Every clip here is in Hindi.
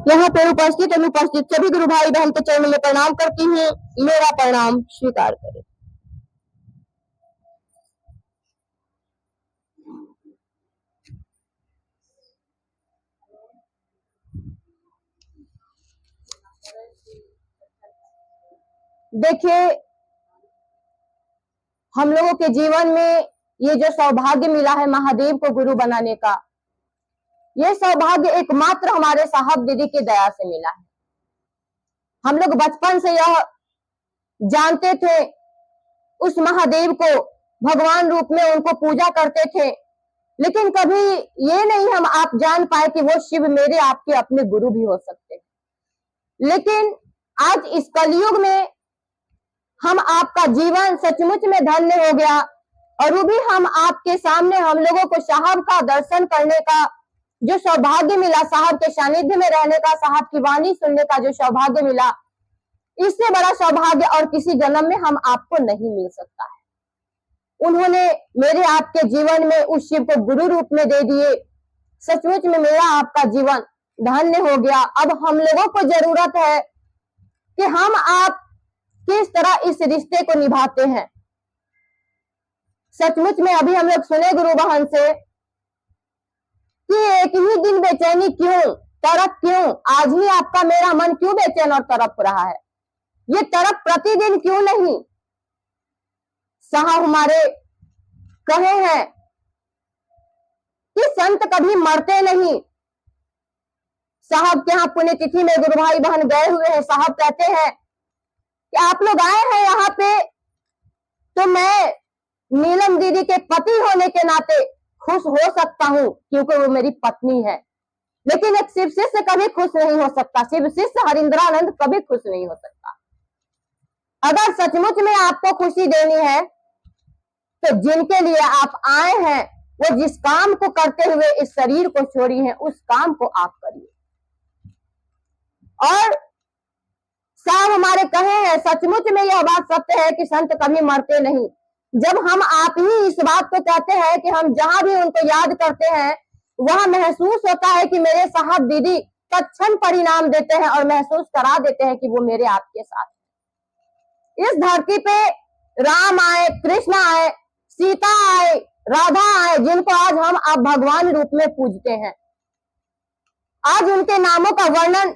यहाँ पे उपस्थित अनुपस्थित सभी गुरु भाई बहन के चरणों में प्रणाम करती हूँ। मेरा प्रणाम स्वीकार करें। देखिए, हम लोगों के जीवन में ये जो सौभाग्य मिला है महादेव को गुरु बनाने का, ये सौभाग्य एकमात्र हमारे साहब दीदी की दया से मिला है। हम लोग बचपन से यह जानते थे, उस महादेव को भगवान रूप में उनको पूजा करते थे, लेकिन कभी ये नहीं हम आप जान पाए कि वो शिव मेरे आपके अपने गुरु भी हो सकते हैं। लेकिन आज इस कलयुग में हम आपका जीवन सचमुच में धन्य हो गया, और वो भी हम आपके सामने हम लोगों को साहब का दर्शन करने का जो सौभाग्य मिला, साहब के सानिध्य में रहने का, साहब की वाणी सुनने का जो सौभाग्य मिला, इससे बड़ा सौभाग्य और किसी जन्म में हम आपको नहीं मिल सकता है। उन्होंने मेरे आपके जीवन में उस शिव को गुरु रूप में दे दिए। सचमुच में मेरा आपका जीवन धन्य हो गया। अब हम लोगों को जरूरत है कि हम आप किस तरह इस रिश्ते को निभाते हैं। सचमुच में अभी हम लोग सुने गुरु बहन से कि एक ही दिन बेचैनी क्यों, तड़प क्यों, आज ही आपका मेरा मन क्यों बेचैन और तड़प रहा है, ये तड़प प्रतिदिन क्यों नहीं। साहब हमारे कहे हैं कि संत कभी मरते नहीं। साहब के यहाँ पुण्यतिथि में गुरु भाई बहन गए हुए हैं। साहब कहते हैं कि आप लोग आए हैं यहाँ पे, तो मैं नीलम दीदी के पति होने के नाते खुश हो सकता हूँ, क्योंकि वो मेरी पत्नी है। लेकिन एक शिव शिष्य कभी खुश नहीं हो सकता, शिव शिष्य हरिंद्रानंद कभी खुश नहीं हो सकता। अगर सचमुच में आपको खुशी देनी है तो जिनके लिए आप आए हैं, वो जिस काम को करते हुए इस शरीर को छोड़ी हैं, उस काम को आप करिए। और साहब हमारे कहे हैं, सचमुच में यह बात सत्य है कि संत कभी मरते नहीं। जब हम आप ही इस बात को कहते हैं कि हम जहां भी उनको याद करते हैं, वहां महसूस होता है कि मेरे साहब दीदी तत्क्षण परिणाम देते हैं और महसूस करा देते हैं कि वो मेरे आपके साथ है। इस धरती पे राम आए, कृष्ण आए, सीता आए, राधा आए, जिनको आज हम आप भगवान रूप में पूजते हैं। आज उनके नामों का वर्णन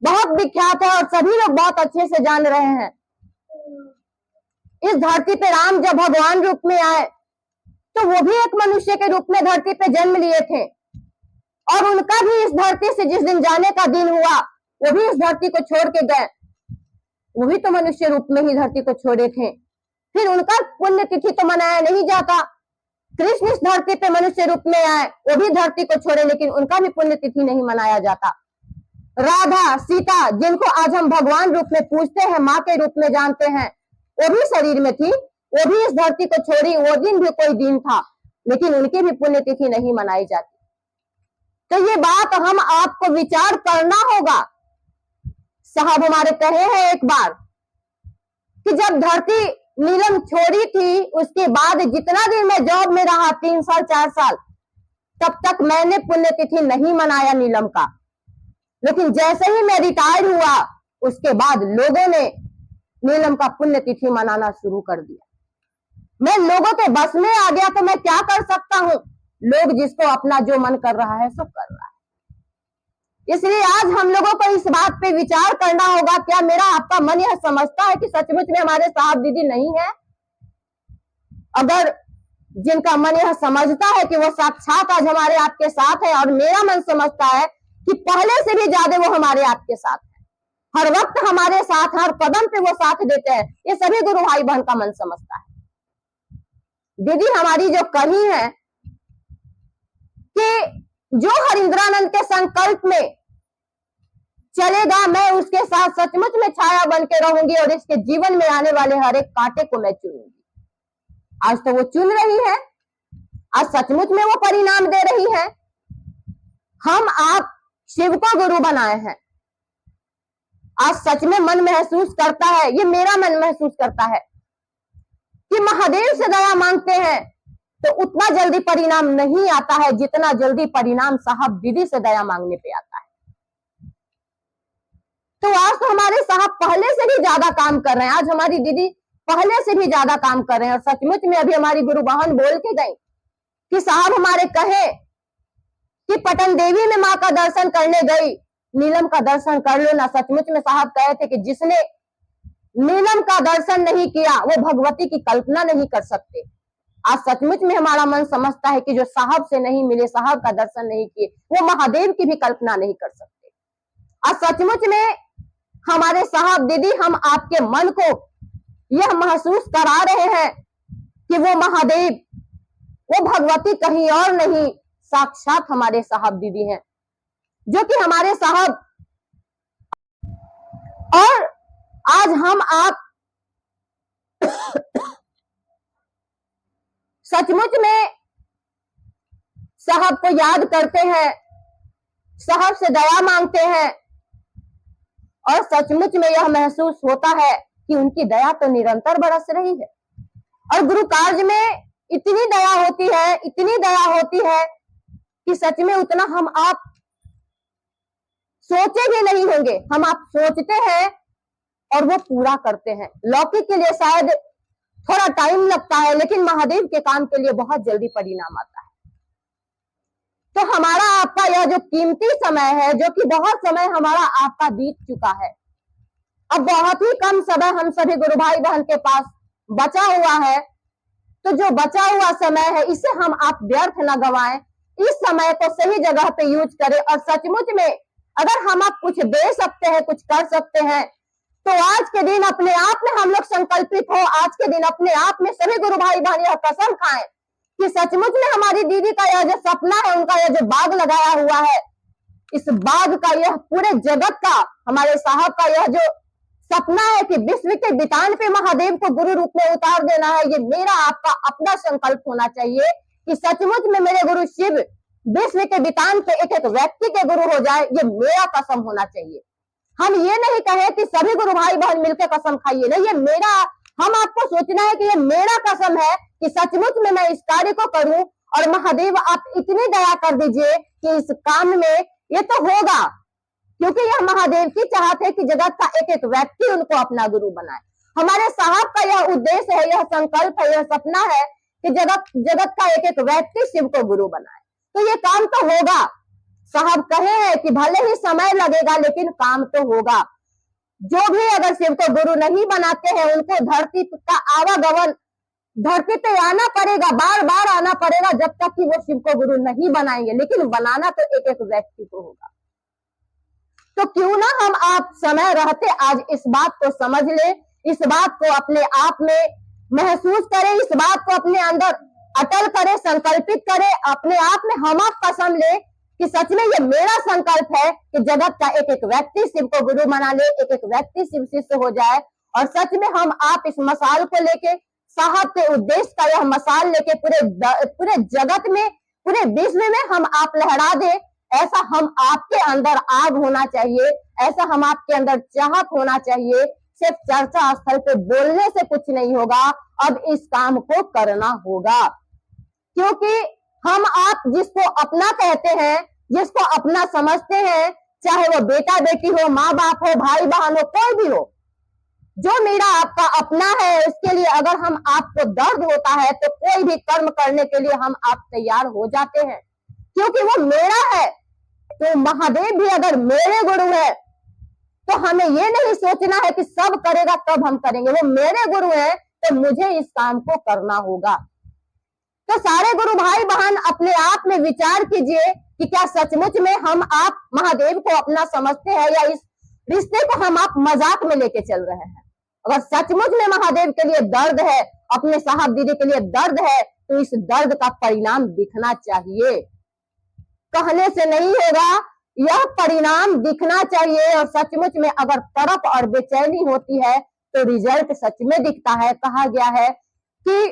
बहुत विख्यात है और सभी लोग बहुत अच्छे से जान रहे हैं। इस धरती पे राम जब भगवान रूप में आए तो वो भी एक मनुष्य के रूप में धरती पे जन्म लिए थे, और उनका भी इस धरती से जिस दिन जाने का दिन हुआ, वो भी इस धरती को छोड़ के गए। वो भी तो मनुष्य रूप में ही धरती को छोड़े थे। फिर उनका पुण्यतिथि तो मनाया नहीं जाता। कृष्ण इस धरती पे मनुष्य रूप में आए, वो भी धरती को छोड़े, लेकिन उनका भी पुण्यतिथि नहीं मनाया जाता। राधा, सीता, जिनको आज हम भगवान रूप में पूजते हैं, माँ के रूप में जानते हैं, वो भी शरीर में थी, वो भी इस धरती को छोड़ी। वो दिन भी कोई दिन था, लेकिन उनकी भी पुण्यतिथि नहीं मनाई जाती। तो ये बात हम आपको विचार करना होगा। साहब हमारे कहे हैं एक बार कि जब धरती नीलम छोड़ी थी, उसके बाद जितना दिन मैं जॉब में रहा, 3 साल 4 साल, तब तक मैंने पुण्यतिथि नहीं मनाया नीलम का। लेकिन जैसे ही मैं रिटायर हुआ, उसके बाद लोगों ने नीलम का पुण्यतिथि मनाना शुरू कर दिया। मैं लोगों के बस में आ गया, तो मैं क्या कर सकता हूं। लोग जिसको अपना जो मन कर रहा है सब कर रहा है। इसलिए आज हम लोगों को इस बात पे विचार करना होगा, क्या मेरा आपका मन यह समझता है कि सचमुच में हमारे साहब दीदी नहीं है? अगर जिनका मन यह समझता है कि वो साक्षात आज हमारे आपके साथ है, और मेरा मन समझता है कि पहले से भी ज्यादा वो हमारे आपके साथ है, हर वक्त हमारे साथ, हर कदम पे वो साथ देते हैं, ये सभी गुरु भाई बहन का मन समझता है। दीदी हमारी जो कही है कि जो हरिंद्रानंद के संकल्प में चलेगा, मैं उसके साथ सचमुच में छाया बन के रहूंगी, और इसके जीवन में आने वाले हर एक कांटे को मैं चुनूंगी। आज तो वो चुन रही है, आज सचमुच में वो परिणाम दे रही है। हम आप शिव को गुरु बनाए हैं, आज सच में मन महसूस करता है, ये मेरा मन महसूस करता है कि महादेव से दया मांगते हैं तो उतना जल्दी परिणाम नहीं आता है जितना जल्दी परिणाम साहब दीदी से दया मांगने पे आता है। तो आज तो हमारे साहब पहले से भी ज्यादा काम कर रहे हैं, आज हमारी दीदी पहले से भी ज्यादा काम कर रहे हैं। और सचमुच में अभी हमारी गुरु बहन बोल के गई कि साहब हमारे कहे कि पटन देवी में माँ का दर्शन करने गई, नीलम का दर्शन कर लो ना। सचमुच में साहब कहे थे कि जिसने नीलम का दर्शन नहीं किया वो भगवती की कल्पना नहीं कर सकते। आज सचमुच में हमारा मन समझता है कि जो साहब से नहीं मिले, साहब का दर्शन नहीं किए, वो महादेव की भी कल्पना नहीं कर सकते। आज सचमुच में हमारे साहब दीदी हम आपके मन को यह महसूस करा रहे हैं कि वो महादेव, वो भगवती कहीं और नहीं, साक्षात हमारे साहब दीदी हैं, जो कि हमारे साहब। और आज हम आप सचमुच में साहब को याद करते हैं, साहब से दया मांगते हैं और सचमुच में यह महसूस होता है कि उनकी दया तो निरंतर बरस रही है। और गुरु कार्य में इतनी दया होती है, इतनी दया होती है कि सच में उतना हम आप सोचे भी नहीं होंगे। हम आप सोचते हैं और वो पूरा करते हैं। लौकिक के लिए शायद थोड़ा टाइम लगता है, लेकिन महादेव के काम के लिए बहुत जल्दी परिणाम आता है। तो हमारा आपका यह जो कीमती समय है, जो कि बहुत समय हमारा आपका बीत चुका है, अब बहुत ही कम समय हम सभी गुरु भाई बहन के पास बचा हुआ है। तो जो बचा हुआ समय है इसे हम आप व्यर्थ न गवाएं, इस समय को सही जगह पे यूज करें। और सचमुच में अगर हम आप कुछ दे सकते हैं, कुछ कर सकते हैं, तो आज के दिन अपने आप में हम लोग संकल्पित हो, आज के दिन अपने आप में सभी गुरु भाई बहन यह कसम खाएं कि सचमुच में हमारी दीदी का यह जो सपना है, उनका यह जो बाग लगाया हुआ है, इस बाग का, यह पूरे जगत का, हमारे साहब का यह जो सपना है कि विश्व के बितान पे महादेव को गुरु रूप में उतार देना है, ये मेरा आपका अपना संकल्प होना चाहिए कि सचमुच में मेरे गुरु शिव विश्व के बितान पे एक एक व्यक्ति के गुरु हो जाए, ये मेरा कसम होना चाहिए। हम ये नहीं कहे कि सभी गुरु भाई बहन मिलकर कसम खाइए, नहीं, ये मेरा, हम आपको सोचना है कि ये मेरा कसम है कि सचमुच में मैं इस कार्य को करूं और महादेव आप इतनी दया कर दीजिए कि इस काम में ये तो होगा, क्योंकि यह महादेव की चाहत है कि जगत का एक एक व्यक्ति उनको अपना गुरु बनाए। हमारे साहब का यह उद्देश्य है, यह संकल्प है, यह सपना है कि जगत का एक एक व्यक्ति शिव को गुरु बनाए। तो ये काम तो होगा। साहब कहे हैं कि भले ही समय लगेगा लेकिन काम तो होगा। जो भी अगर शिव को गुरु नहीं बनाते हैं उनको धरती का आवागमन, धरती पे आना पड़ेगा, बार बार आना पड़ेगा, जब तक कि वो शिव को गुरु नहीं बनाएंगे। लेकिन बनाना तो एक एक व्यक्ति को होगा। तो क्यों ना हम आप समय रहते आज इस बात को समझ ले, इस बात को अपने आप में महसूस करें, इस बात को अपने अंदर अटल करें, संकल्पित करें, अपने आप में हम आप कसम ले कि सच में ये मेरा संकल्प है कि जगत का एक एक व्यक्ति शिव को गुरु बना ले, एक एक व्यक्ति शिव शिष्य हो जाए। और सच में हम आप इस मसाल को लेके, साहब के उद्देश्य का यह मसाल लेके पूरे जगत में, पूरे विश्व में हम आप लहरा दे। ऐसा हम आपके अंदर आग होना चाहिए, ऐसा हम आपके अंदर चाहत होना चाहिए। सिर्फ चर्चा स्थल पे बोलने से कुछ नहीं होगा, अब इस काम को करना होगा। क्योंकि हम आप जिसको अपना कहते हैं, जिसको अपना समझते हैं, चाहे वो बेटा बेटी हो, माँ बाप हो, भाई बहन हो, कोई भी हो, जो मेरा आपका अपना है, उसके लिए अगर हम आपको दर्द होता है तो कोई भी कर्म करने के लिए हम आप तैयार हो जाते हैं, क्योंकि वो मेरा है। तो महादेव भी अगर मेरे गुरु है तो हमें ये नहीं सोचना है कि सब करेगा तब हम करेंगे, वो मेरे गुरु है तो मुझे इस काम को करना होगा। तो सारे गुरु भाई बहन अपने आप में विचार कीजिए कि क्या सचमुच में हम आप महादेव को अपना समझते हैं या इस रिश्ते को हम आप मजाक में लेके चल रहे हैं। अगर सचमुच में महादेव के लिए दर्द है, अपने साहब दीदी के लिए दर्द है, तो इस दर्द का परिणाम दिखना चाहिए, कहने से नहीं होगा, यह परिणाम दिखना चाहिए। और सचमुच में अगर तड़प और बेचैनी होती है तो रिजल्ट सच में दिखता है। कहा गया है कि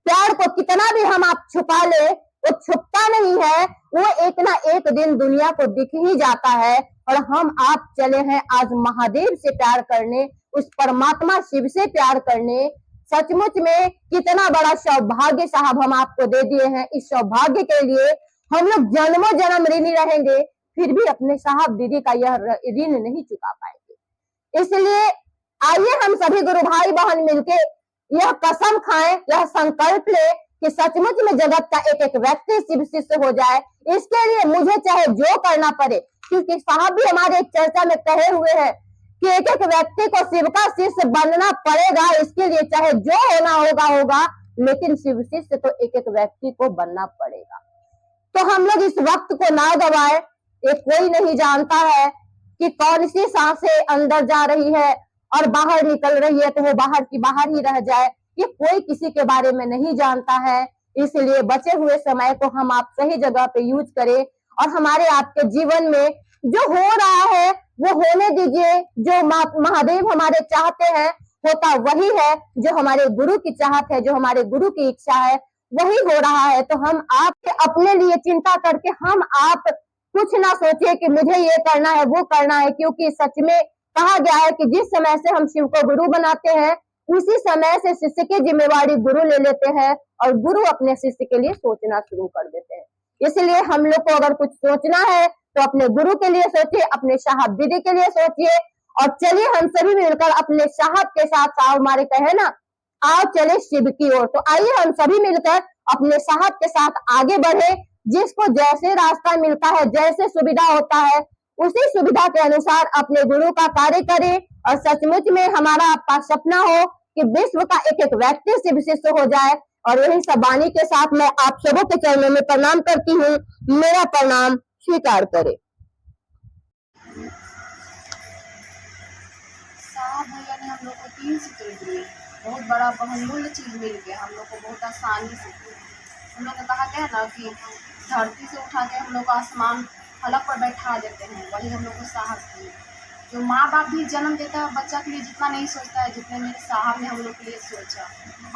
प्यार को कितना भी हम आप छुपा ले, वो छुपता नहीं है, वो एक ना एक दिन दुनिया को दिख ही जाता है। और हम आप चले हैं आज महादेव से प्यार करने, उस परमात्मा शिव से प्यार करने। सचमुच में कितना बड़ा सौभाग्य साहब हम आपको दे दिए हैं। इस सौभाग्य के लिए हम लोग जन्मों जन्म ऋणी रहेंगे, फिर भी अपने साहब दीदी का यह ऋण नहीं चुका पाएंगे। इसलिए आइए हम सभी गुरु भाई बहन मिलके यह कसम खाएं, यह संकल्प ले कि सचमुच में जगत का एक एक व्यक्ति शिव शिष्य हो जाए। इसके लिए मुझे चाहे जो करना पड़े, क्योंकि साहब भी हमारे एक चर्चा में कहे हुए हैं कि एक एक व्यक्ति को शिव का शिष्य बनना पड़ेगा। इसके लिए चाहे जो होना होगा होगा, लेकिन शिव शिष्य तो एक एक व्यक्ति को बनना पड़ेगा। तो हम लोग इस वक्त को ना गवाए। ये कोई नहीं जानता है कि कौन सी सांसें अंदर जा रही है और बाहर निकल रही है, तो वो बाहर की बाहर ही रह जाए। ये कोई किसी के बारे में नहीं जानता है। इसलिए बचे हुए समय को हम आप सही जगह पे यूज करें और हमारे आपके जीवन में जो हो रहा है वो होने दीजिए। जो महादेव हमारे चाहते हैं होता वही है, जो हमारे गुरु की चाहत है, जो हमारे गुरु की इच्छा है वही हो रहा है। तो हम आप अपने लिए चिंता करके हम आप कुछ ना सोचिए कि मुझे ये करना है वो करना है, क्योंकि सच में कहा गया है कि जिस समय से हम शिव को गुरु बनाते हैं उसी समय से शिष्य की जिम्मेवारी गुरु ले लेते हैं और गुरु अपने शिष्य के लिए सोचना शुरू कर देते हैं। इसलिए हम लोग को अगर कुछ सोचना है तो अपने गुरु के लिए सोचिए, अपने साहब दीदी के लिए सोचिए। और चलिए हम सभी मिलकर अपने साहब के साथ, साहब हमारे कहे ना आओ चले शिव की ओर, तो आइए हम सभी मिलकर अपने साहब के साथ आगे बढ़े। जिसको जैसे रास्ता मिलता है, जैसे सुविधा होता है, उसी सुविधा के अनुसार अपने गुरु का कार्य करें। और सचमुच में हमारा आपका सपना हो कि विश्व का एक एक व्यक्ति शिव शिष्य हो जाए। और यही सब वाणी के साथ मैं आप सबों के चरणों में प्रणाम करती हूँ। मेरा प्रणाम स्वीकार करे। साहब भैया ने हम लोग को 3 सूत्र दिए, बहुत बड़ा बहुमूल्य चीज मिल गया हम लोग को, बहुत आसानी से। हम लोग को कहा गया ना कि धरती से उठा के हम लोग को आसमान फलक पर बैठा देते हैं, वही हम लोग को साहब दिए। जो माँ बाप भी जन्म देता है बच्चा के लिए जितना नहीं सोचता है, जितने मेरे साहब ने हम लोग के लिए सोचा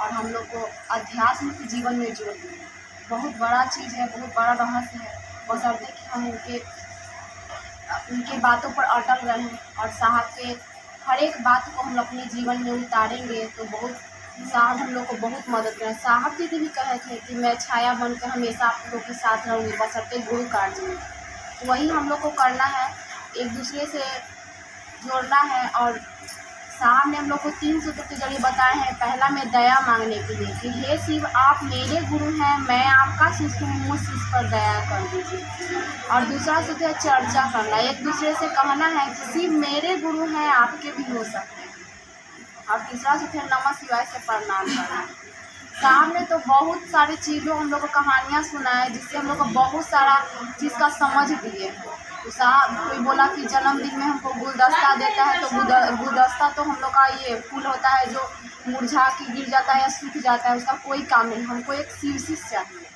और हम लोग को अध्यात्म के जीवन में जोड़ दिया। बहुत बड़ा चीज़ है, बहुत बड़ा रहस्य है। बस अब देखिए हम उनके बातों पर अटल रहें और साहब के हर एक बात को हम अपने जीवन में उतारेंगे तो बहुत साहब हम लोग को बहुत मदद करें। साहब दीदी भी कहे थे कि मैं छाया बनकर हमेशा आप लोग के साथ रहूँगी, बशर्ते गुरु कार्य में। तो वही हम लोग को करना है, एक दूसरे से जोड़ना है। और साहब ने हम लोग को 3 सूत्र के जरिए बताए हैं। पहला में दया मांगने के लिए कि हे शिव आप मेरे गुरु हैं, मैं आपका शिष्य हूँ, मुझ शिष्य पर दया कर दीजिए। और दूसरा सूत्र है चर्चा करना, एक दूसरे से कहना है कि शिव मेरे गुरु हैं, आपके भी हो सकते हैं। और तीसरा सूत्र है नमः शिवाय से प्रणाम करना। साहब ने तो बहुत सारी चीज़ों हम लोग को कहानियाँ सुनाए, जिससे हम लोग को बहुत सारा चीज़ का समझ दिए। तो साहब कोई बोला कि जन्मदिन में हमको गुलदस्ता देता है, तो गुलदस्ता तो हम लोग का ये फूल होता है जो मुरझा के गिर जाता है या सूख जाता है, उसका कोई काम नहीं। हमको एक शिव शिष्य चाहिए।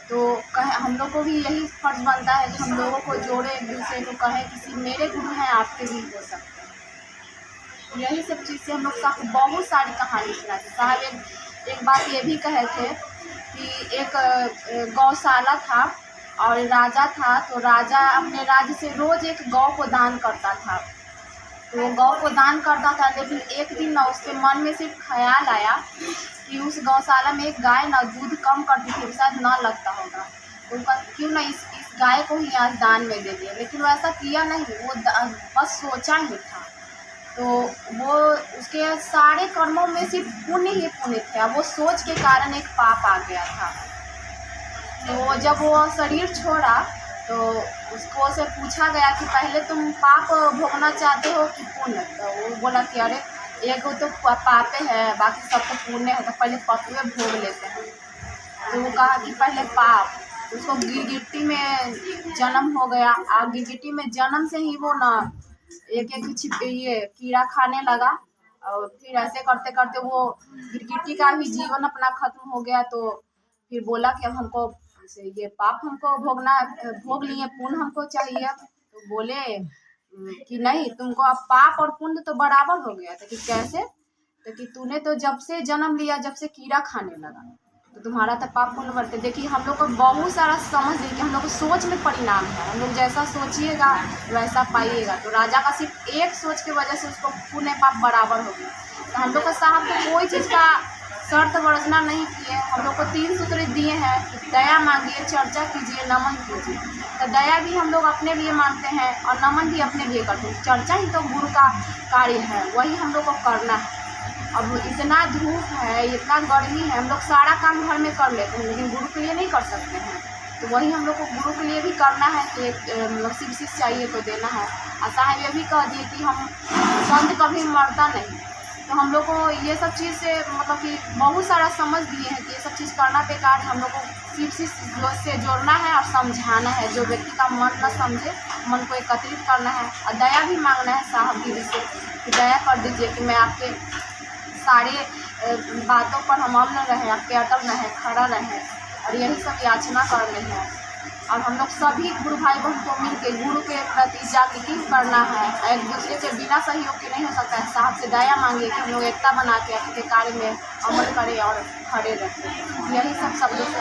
तो कहे हम लोग को भी यही फर्ज बनता है कि हम लोगों को जोड़े, एक दूसरे को कहे कि शिव मेरे गुरु हैं, आपके भी हो सकते हैं। यही सब चीज़ से हम लोग साहब बहुत सारी कहानी सुनाए थे। साहब एक बात ये भी कहे थे कि एक गौशाला था और राजा था, तो राजा अपने राज्य से रोज़ एक गौ को दान करता था। तो वो गौ को दान करता था, लेकिन एक दिन ना उसके मन में सिर्फ ख्याल आया कि उस गौशाला में एक गाय ना दूध कम करती थी, शायद ना लगता होगा, तो क्यों ना इस गाय को ही आज दान में दे दिया। लेकिन वो ऐसा किया नहीं, वो बस सोचा ही था। तो वो उसके सारे कर्मों में सिर्फ पुण्य ही पुण्य थे। वो सोच के कारण एक पाप आ गया था। तो जब वो शरीर छोड़ा तो उसको से पूछा गया कि पहले तुम पाप भोगना चाहते हो कि पुण्य? तो वो बोला कि अरे एक तो पापे है, बाकी सब तो पुण्य है, तो पहले पापे भोग लेते हैं। तो वो कहा कि पहले पाप। उसको गिरगिट्टी में जन्म हो गया। गिरगिट्टी में जन्म से ही वो ना एक ये कीड़ा खाने लगा और फिर ऐसे करते करते वो गिरगिट्टी का भी जीवन अपना खत्म हो गया। तो फिर बोला कि अब हमको ये पाप हमको भोग लिए, पुण्य हमको चाहिए। तो बोले कि नहीं, तुमको अब पाप और पुण्य तो बराबर हो गया था। कि कैसे? तो कि तूने तो जब से जन्म लिया, जब से कीड़ा खाने लगा, तो तुम्हारा तो पाप पुण्य बढ़ते। देखिए हम लोग को बहुत सारा समझ देखिए, हम लोग को सोच में परिणाम है, हम लोग जैसा सोचिएगा वैसा पाइएगा। तो राजा का सिर्फ एक सोच की वजह से उसको पुण्य पाप बराबर हो गया। तो हम लोग को साहब को कोई चीज़ का शर्त वर्जना नहीं किए, हम लोग को 3 सूत्र दिए हैं कि दया मांगिए, चर्चा कीजिए, नमन कीजिए। तो दया भी हम लोग अपने लिए मांगते हैं और नमन भी अपने लिए करते हैं। चर्चा ही तो गुरु का कार्य है, वही हम लोग को करना है। अब इतना धूप है, इतना गर्मी है, हम लोग सारा काम घर में कर लेते हैं लेकिन गुरु के लिए नहीं कर सकते हैं। तो वही हम लोग को गुरु के लिए भी करना है कि मतलब शिव चाहिए तो देना है। और साहब ये भी कह दिए कि हम संत कभी मरता नहीं। तो हम लोग को ये सब चीज़ से मतलब कि बहुत सारा समझ दिए हैं कि ये सब चीज़ करना बेकार है। हम लोग को शिव से जोड़ना है और समझाना है। जो व्यक्ति का मन न समझे, मन को एकत्रित करना है और दया भी मांगना है साहब गिरी से कि दया कर दीजिए कि मैं आपके सारे बातों पर हम अमल रहे, आपके अटल रहे, खड़ा रहे। और यही सब याचना कर रहे हैं। और हम लोग सभी गुरु भाई बहन को मिल के गुरु के प्रति जागृति करना है। एक दूसरे के बिना सहयोग के नहीं हो सकता है। साहब से दया मांगिए कि हम लोग एकता बना के आपके कार्य में अमल करें और खड़े रहें। यही सब लोग से